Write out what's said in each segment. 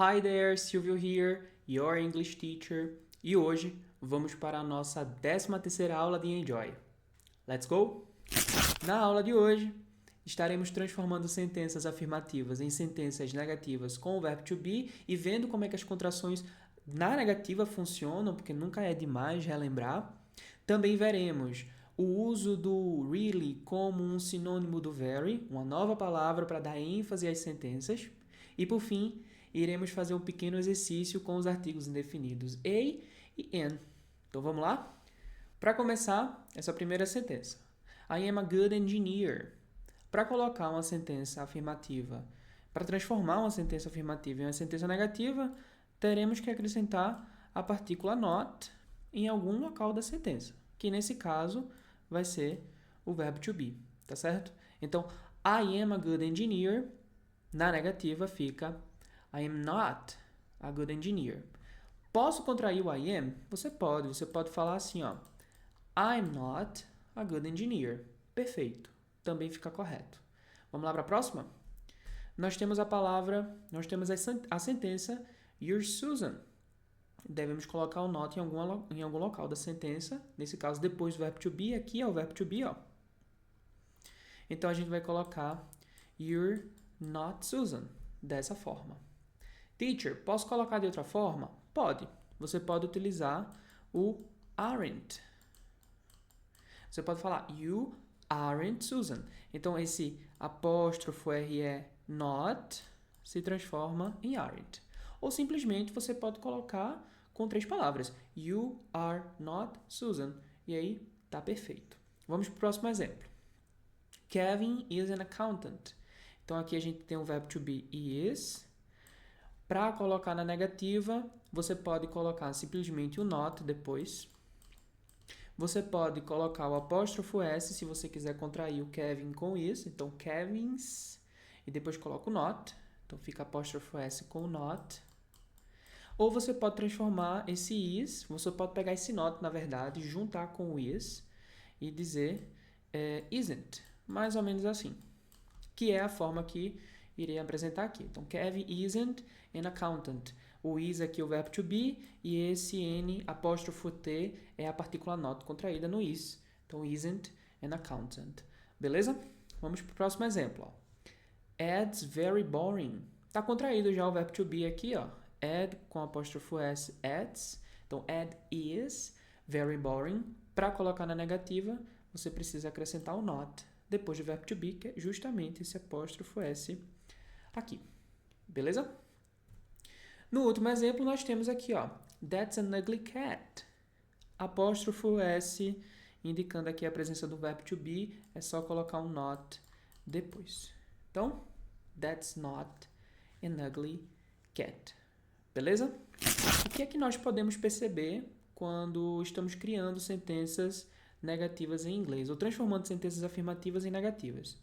Hi there, Silvio here, your English teacher. E hoje vamos para a nossa 13ª aula de Enjoy. Let's go? Na aula de hoje, estaremos transformando sentenças afirmativas em sentenças negativas com o verbo to be e vendo como é que as contrações na negativa funcionam, porque nunca é demais relembrar. Também veremos o uso do really como um sinônimo do very, uma nova palavra para dar ênfase às sentenças. E, por fim, iremos fazer um pequeno exercício com os artigos indefinidos a e an. Então, vamos lá? Para começar, essa primeira sentença. I am a good engineer. Para colocar uma sentença afirmativa, para transformar uma sentença afirmativa em uma sentença negativa, teremos que acrescentar a partícula not em algum local da sentença, que nesse caso vai ser o verbo to be, tá certo? Então, I am a good engineer, na negativa fica I am not a good engineer. Posso contrair o I am? Você pode falar assim, ó. I'm not a good engineer. Perfeito. Também fica correto. Vamos lá para a próxima? Nós temos a sentença You're Susan. Devemos colocar o not em algum local da sentença. Nesse caso, depois do verbo to be. Aqui é o verbo to be, ó. Então, a gente vai colocar You're not Susan. Dessa forma. Teacher, posso colocar de outra forma? Pode. Você pode utilizar o aren't. Você pode falar You aren't Susan. Então, esse apóstrofo RE not se transforma em aren't. Ou simplesmente você pode colocar com 3 palavras. You are not Susan. E aí, tá perfeito. Vamos para o próximo exemplo. Kevin is an accountant. Então, aqui a gente tem o verbo to be is. Para colocar na negativa, você pode colocar simplesmente o not depois. Você pode colocar o apóstrofo S se você quiser contrair o Kevin com is. Então, Kevin's. E depois coloca o not. Então, fica apóstrofo S com o not. Ou você pode transformar esse is. Você pode pegar esse not, na verdade, juntar com o is e dizer isn't. Mais ou menos assim. Que é a forma que irei apresentar aqui. Então, Kevin isn't an accountant. O is aqui é o verbo to be e esse N, apóstrofo T, é a partícula not contraída no is. Então, isn't an accountant. Beleza? Vamos para o próximo exemplo. Ó. Ed's very boring. Está contraído já o verbo to be aqui, ó. Ed com apóstrofo S, Ed's. Então, Ed is very boring. Para colocar na negativa, você precisa acrescentar o not depois do verbo to be, que é justamente esse apóstrofo S aqui. Beleza? No último exemplo, nós temos aqui, ó, That's an ugly cat. Apóstrofo S, indicando aqui a presença do verbo to be, é só colocar um not depois. Então, That's not an ugly cat. Beleza? O que é que nós podemos perceber quando estamos criando sentenças negativas em inglês, ou transformando sentenças afirmativas em negativas?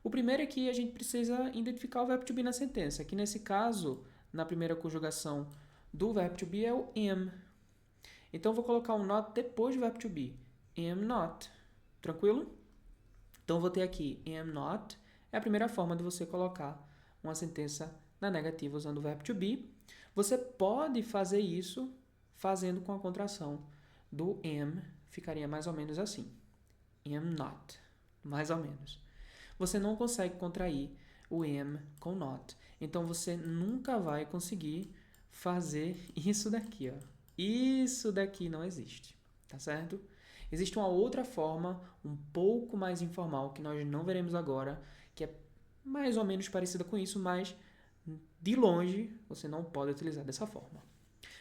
O primeiro é que a gente precisa identificar o verbo to be na sentença, que nesse caso, na primeira conjugação do verbo to be é o am. Então, vou colocar um not depois do verbo to be. Am not. Tranquilo? Então, vou ter aqui am not. É a primeira forma de você colocar uma sentença na negativa usando o verbo to be. Você pode fazer isso fazendo com a contração do am. Ficaria mais ou menos assim. Am not. Mais ou menos. Você não consegue contrair o am com not. Então, você nunca vai conseguir fazer isso daqui, ó. Isso daqui não existe, tá certo? Existe uma outra forma, um pouco mais informal, que nós não veremos agora, que é mais ou menos parecida com isso, mas de longe você não pode utilizar dessa forma.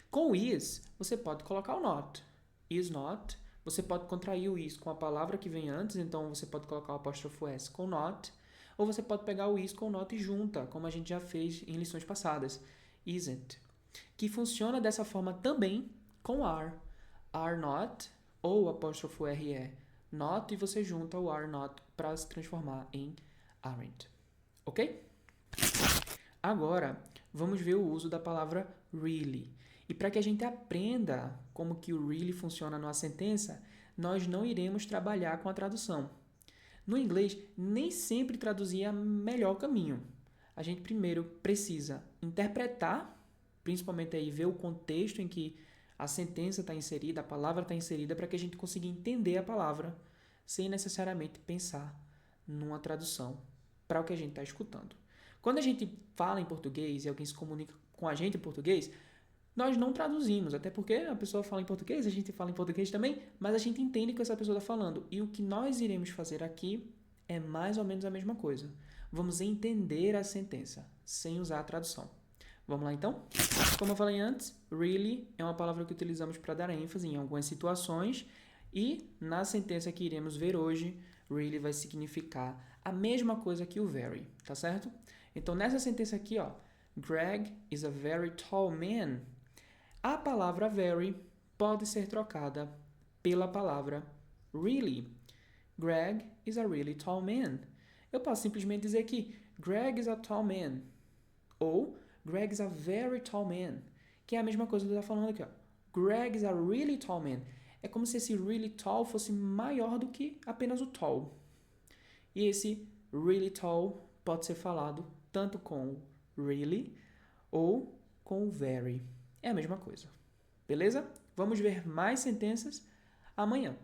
Com o is, você pode colocar o not. Is not. Você pode contrair o is com a palavra que vem antes, então você pode colocar o apóstrofo S com not, ou você pode pegar o is com not e junta, como a gente já fez em lições passadas, isn't, que funciona dessa forma também com are. Are not, ou apóstrofo RE not, e você junta o are not para se transformar em aren't. Ok? Agora, vamos ver o uso da palavra really. E para que a gente aprenda como que o really funciona numa sentença, nós não iremos trabalhar com a tradução. No inglês, nem sempre traduzir é o melhor caminho. A gente primeiro precisa interpretar principalmente aí ver o contexto em que a sentença está inserida, a palavra está inserida, para que a gente consiga entender a palavra sem necessariamente pensar numa tradução para o que a gente está escutando. Quando a gente fala em português e alguém se comunica com a gente em português, nós não traduzimos, até porque a pessoa fala em português, a gente fala em português também, mas a gente entende o que essa pessoa está falando. E o que nós iremos fazer aqui é mais ou menos a mesma coisa. Vamos entender a sentença, sem usar a tradução. Vamos lá, então? Como eu falei antes, really é uma palavra que utilizamos para dar ênfase em algumas situações e na sentença que iremos ver hoje, really vai significar a mesma coisa que o very, tá certo? Então, nessa sentença aqui, ó, Greg is a very tall man. A palavra very pode ser trocada pela palavra really. Greg is a really tall man. Eu posso simplesmente dizer que Greg is a tall man. Ou Greg is a very tall man. Que é a mesma coisa que eu estou falando aqui. Ó. Greg is a really tall man. É como se esse really tall fosse maior do que apenas o tall. E esse really tall pode ser falado tanto com really ou com very. É a mesma coisa. Beleza? Vamos ver mais sentenças amanhã.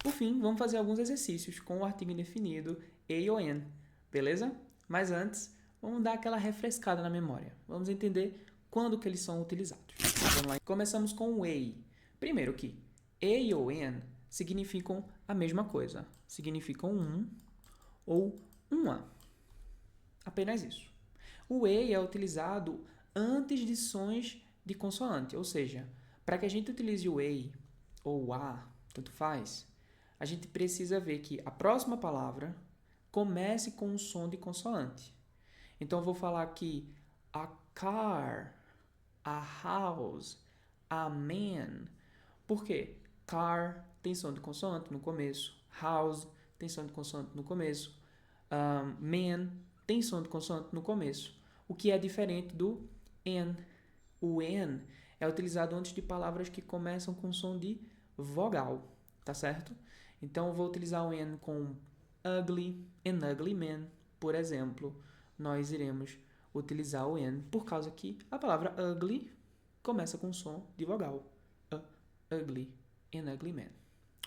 Por fim, vamos fazer alguns exercícios com o artigo indefinido a ou an. Beleza? Mas antes, vamos dar aquela refrescada na memória. Vamos entender quando que eles são utilizados. Vamos lá. Começamos com o a. Primeiro que a ou an significam a mesma coisa. Significam um ou uma. Apenas isso. O a é utilizado antes de sons de consoante, ou seja, para que a gente utilize o a ou o a, tanto faz, a gente precisa ver que a próxima palavra comece com um som de consoante. Então, eu vou falar aqui a car, a house, a man. Por quê? Car tem som de consoante no começo, house tem som de consoante no começo, man tem som de consoante no começo, o que é diferente do an. O an é utilizado antes de palavras que começam com som de vogal, tá certo? Então, eu vou utilizar o an com ugly and ugly man, por exemplo. Nós iremos utilizar o an por causa que a palavra ugly começa com som de vogal. Ugly and ugly man.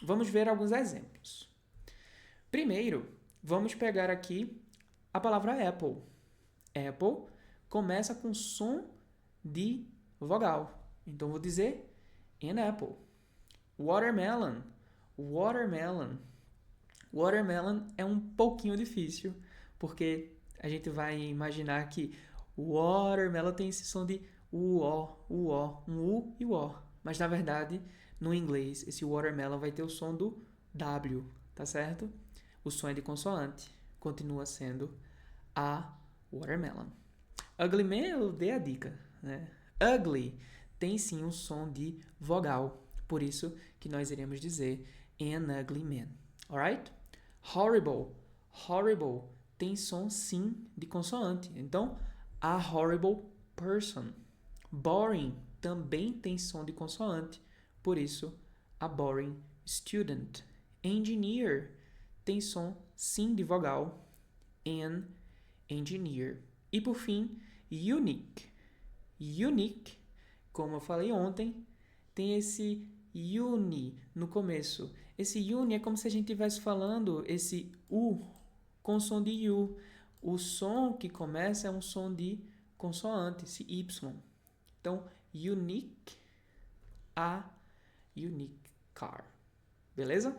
Vamos ver alguns exemplos. Primeiro, vamos pegar aqui a palavra apple. Apple começa com som de vogal. Então, vou dizer an apple. Watermelon. Watermelon. Watermelon é um pouquinho difícil, porque a gente vai imaginar que watermelon tem esse som de U-O, um U e o O. Mas, na verdade, no inglês, esse watermelon vai ter o som do W, tá certo? O som é de consoante. Continua sendo a watermelon. Ugly man, eu dei a dica, né? Ugly tem sim um som de vogal. Por isso que nós iremos dizer an ugly man. Alright? Horrible. Horrible tem som sim de consoante. Então, a horrible person. Boring também tem som de consoante. Por isso, a boring student. Engineer tem som sim de vogal. An engineer. E por fim, unique. Unique, como eu falei ontem, tem esse uni no começo. Esse uni é como se a gente estivesse falando esse U com som de U. O som que começa é um som de consoante, esse Y. Então, unique, a unique car. Beleza?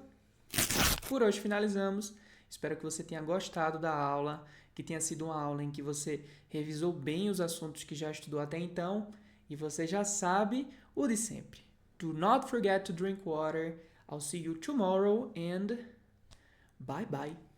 Por hoje finalizamos. Espero que você tenha gostado da aula, que tenha sido uma aula em que você revisou bem os assuntos que já estudou até então e você já sabe o de sempre. Do not forget to drink water. I'll see you tomorrow and bye bye.